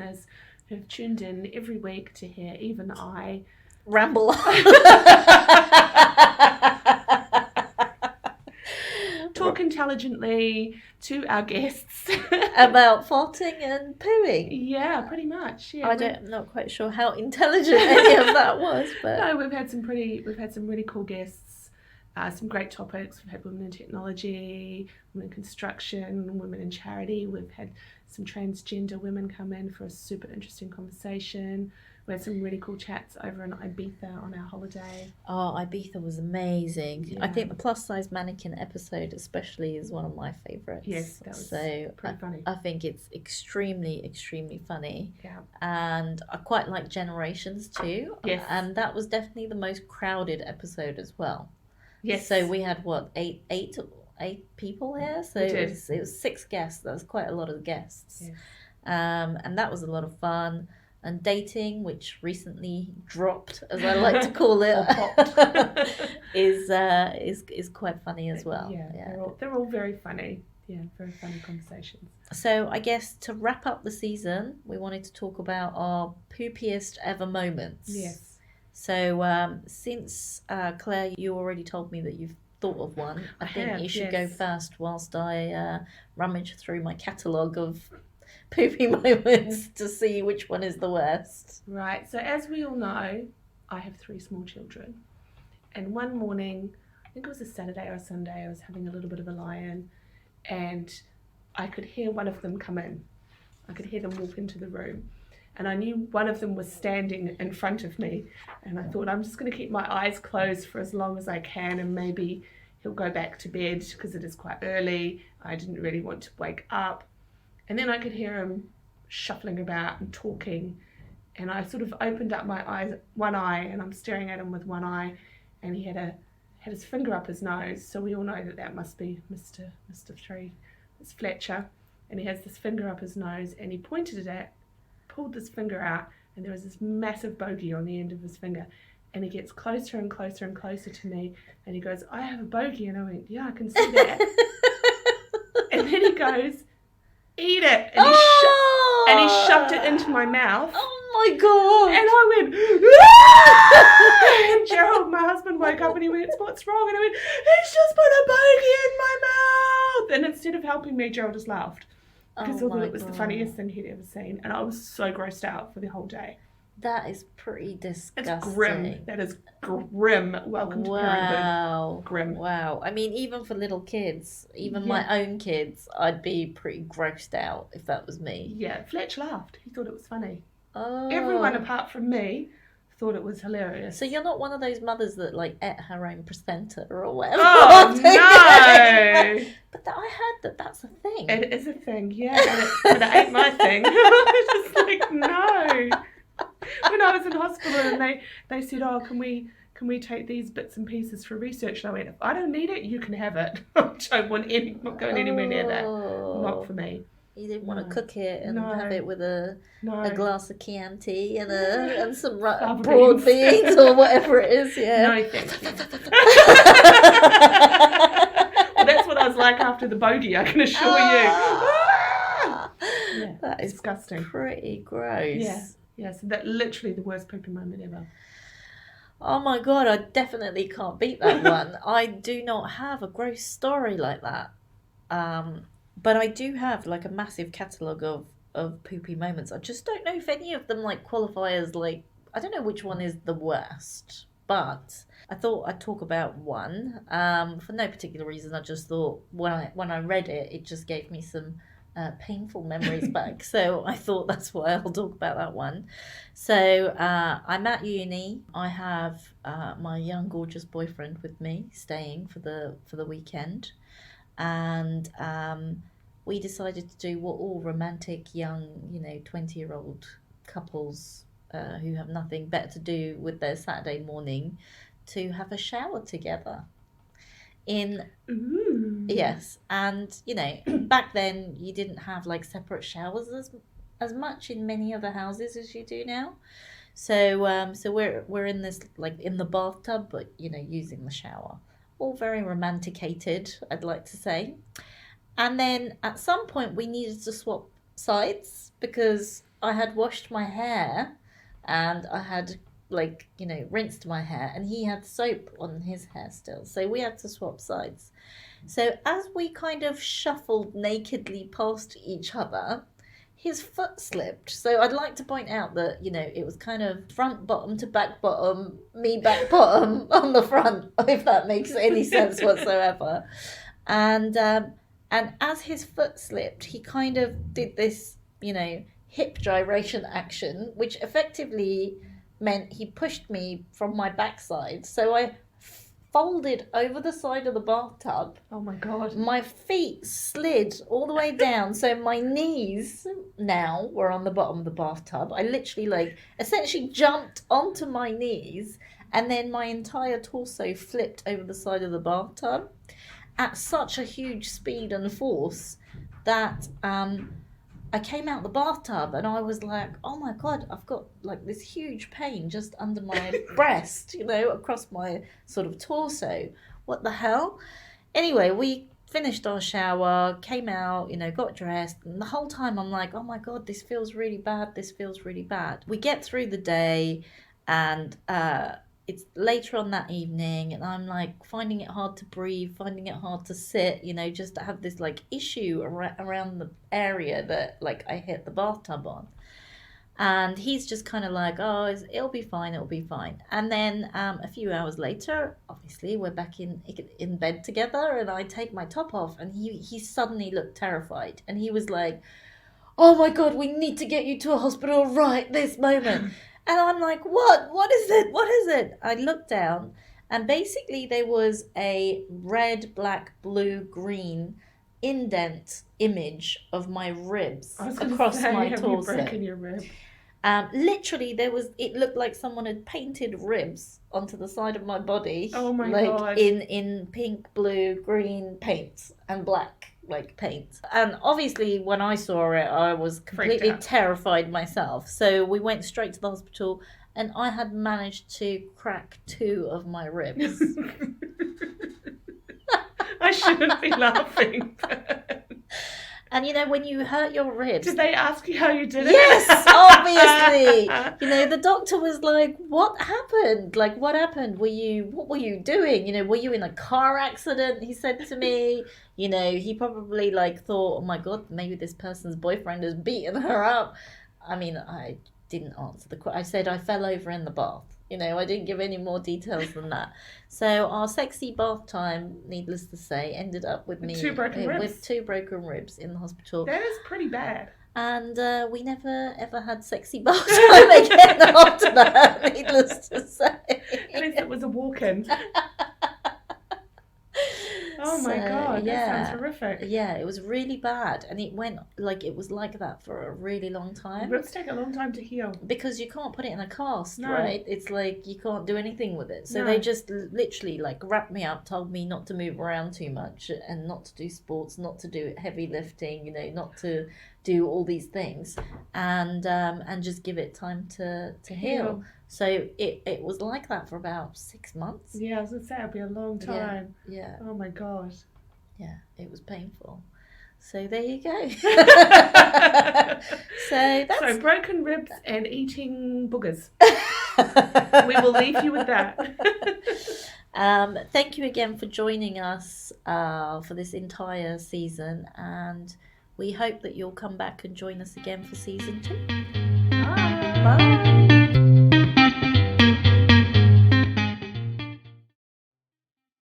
listeners who have tuned in every week to hear even I ramble talk intelligently to our guests about farting and pooing. Yeah, pretty much. Yeah, I'm not quite sure how intelligent any of that was, but no, we've had some really cool guests, some great topics. We've had women in technology, women in construction, women in charity. We've had some transgender women come in for a super interesting conversation. We had some really cool chats over in Ibiza on our holiday. Oh, Ibiza was amazing. Yeah. I think the plus size mannequin episode especially is one of my favourites. Yes, that was pretty funny. I think it's extremely, extremely funny. Yeah. And I quite like Generations too. Yes. And that was definitely the most crowded episode as well. Yes. So we had eight people here. So it was 6 guests. That was quite a lot of guests. Yes. And that was a lot of fun. And dating, which recently dropped, as I like to call it, is quite funny as well. Yeah. They're all very funny. Yeah, very funny conversations. So I guess to wrap up the season, we wanted to talk about our poopiest ever moments. Yes. So since Claire, you already told me that you've thought of one, I think you should go first whilst I rummage through my catalogue of poopy moments to see which one is the worst. Right, so as we all know, I have 3 small children. And one morning, I think it was a Saturday or a Sunday, I was having a little bit of a lie-in and I could hear one of them come in. I could hear them walk into the room. And I knew one of them was standing in front of me. And I thought, I'm just going to keep my eyes closed for as long as I can and maybe he'll go back to bed because it is quite early. I didn't really want to wake up. And then I could hear him shuffling about and talking. And I sort of opened up my one eye, and I'm staring at him with one eye. And he had his finger up his nose. So we all know that must be Mr. 3. It's Fletcher. And he has this finger up his nose, and he pointed it at, pulled this finger out, and there was this massive bogey on the end of his finger. And he gets closer and closer and closer to me. And he goes, I have a bogey. And I went, yeah, I can see that. And then he goes, eat it, and he shoved it into my mouth. Oh my god! And I went, ah! And Gerald, my husband, woke up and he went, what's wrong? And I went, he's just put a bogey in my mouth. And instead of helping me, Gerald just laughed because he thought it was the funniest thing he'd ever seen, and I was so grossed out for the whole day. That is pretty disgusting. It's grim. That is grim. Welcome to parenthood. Grim. Wow. I mean, even for little kids, even my own kids, I'd be pretty grossed out if that was me. Yeah, Fletch laughed. He thought it was funny. Oh. Everyone apart from me thought it was hilarious. So you're not one of those mothers that like ate her own placenta or whatever. Oh, no. But I heard that's a thing. It is a thing, yeah. But it ain't my thing. I was just like, no. When I was in hospital and they said, oh, can we take these bits and pieces for research? And I went, if I don't need it, you can have it. I don't want not going anywhere near that. Not for me. You didn't want to cook it and have it with a glass of Chianti and some broad beans or whatever it is. Yeah. No, thank you. Well, that's what I was like after the bogey, I can assure you. Yeah, that is disgusting. Pretty gross. Yeah, so that literally the worst poopy moment ever. Oh my god, I definitely can't beat that one. I do not have a gross story like that. But I do have like a massive catalogue of poopy moments. I just don't know if any of them like qualify as like, I don't know which one is the worst, but I thought I'd talk about one. For no particular reason. I just thought when I read it, it just gave me some painful memories back. So I thought that's why I'll talk about that one. So I'm at uni. I have my young gorgeous boyfriend with me staying for the weekend, and we decided to do what all romantic young 20-year-old couples who have nothing better to do with their Saturday morning, to have a shower together. Yes, and back then you didn't have like separate showers as much in many other houses as you do now. So we're in this like in the bathtub, but using the shower. All very romanticated, I'd like to say. And then at some point we needed to swap sides because I had washed my hair and I had like, rinsed my hair, and he had soap on his hair still. So we had to swap sides. So as we kind of shuffled nakedly past each other, his foot slipped. So I'd like to point out that, it was kind of front bottom to back bottom, me back bottom on the front, if that makes any sense whatsoever. And as his foot slipped, he kind of did this, hip gyration action, which effectively meant he pushed me from my backside. So I folded over the side of the bathtub. Oh my God. My feet slid all the way down. So my knees now were on the bottom of the bathtub. I literally essentially jumped onto my knees, and then my entire torso flipped over the side of the bathtub at such a huge speed and force that I came out the bathtub and I was like, oh my God, I've got this huge pain just under my breast, across my sort of torso. What the hell? Anyway, we finished our shower, came out, got dressed, and the whole time I'm like, oh my God, this feels really bad. This feels really bad. We get through the day, and it's later on that evening, and I'm finding it hard to breathe, finding it hard to sit, just to have this issue around the area that I hit the bathtub on. And he's just kind of oh, it'll be fine. And then a few hours later, obviously we're back in bed together, and I take my top off, and he suddenly looked terrified, and he was like, oh my God, we need to get you to a hospital right this moment. And I'm like, what? What is it? What is it? I looked down, and basically there was a red, black, blue, green indent image of my ribs across my torso. Have you broken your rib? Literally, it looked like someone had painted ribs onto the side of my body. Oh my God. In pink, blue, green paint and black paint. And obviously when I saw it, I was completely terrified myself. So we went straight to the hospital, and I had managed to crack 2 of my ribs. I shouldn't be laughing. And when you hurt your ribs... Did they ask you how you did it? Yes, obviously. The doctor was like, what happened? What happened? What were you doing? Were you in a car accident? He said to me. He probably thought, oh my God, maybe this person's boyfriend has beaten her up. I mean, I didn't answer the question. I said I fell over in the bath. I didn't give any more details than that. So our sexy bath time, needless to say, ended up with me 2 broken ribs. With 2 broken ribs in the hospital. That is pretty bad. And we never ever had sexy bath time again after that, needless to say. At least it was a walk-in. Oh my God, that sounds horrific. Yeah, it was really bad, and it went it was like that for a really long time. Ribs take a long time to heal. Because you can't put it in a cast, No. right? It's you can't do anything with it. So No. they just literally wrapped me up, told me not to move around too much, and not to do sports, not to do heavy lifting, not to do all these things, and just give it time to heal. So it was like that for about 6 months. Yeah, I was going to say, it'd be a long time. Yeah. Oh my God. Yeah, it was painful. So there you go. So broken ribs and eating boogers. We will leave you with that. Thank you again for joining us for this entire season, and we hope that you'll come back and join us again for season 2. Bye. Bye.